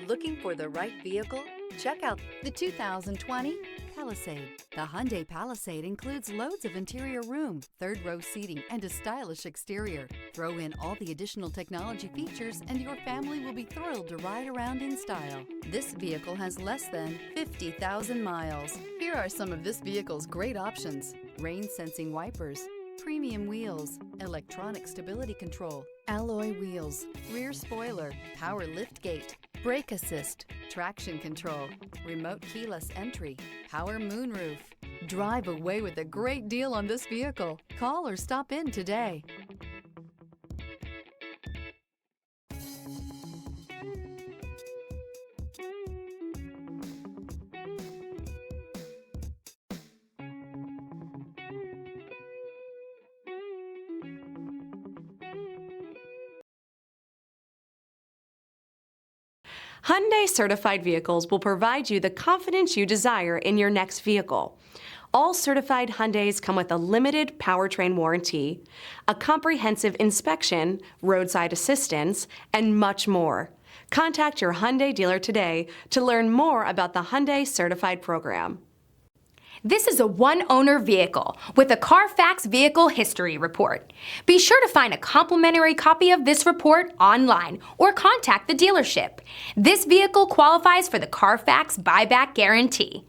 Looking for the right vehicle? Check out the 2020 Palisade. The Hyundai Palisade includes loads of interior room, third-row seating, and a stylish exterior. Throw in all the additional technology features and your family will be thrilled to ride around in style. This vehicle has less than 50,000 miles. Here are some of this vehicle's great options: rain-sensing wipers, premium wheels, electronic stability control, alloy wheels, rear spoiler, power liftgate, brake assist, traction control, remote keyless entry, power moonroof. Drive away with a great deal on this vehicle. Call or stop in today. Hyundai certified vehicles will provide you the confidence you desire in your next vehicle. All certified Hyundais come with a limited powertrain warranty, a comprehensive inspection, roadside assistance, and much more. Contact your Hyundai dealer today to learn more about the Hyundai Certified Program. This is a one-owner vehicle with a Carfax Vehicle History Report. Be sure to find a complimentary copy of this report online or contact the dealership. This vehicle qualifies for the Carfax Buyback Guarantee.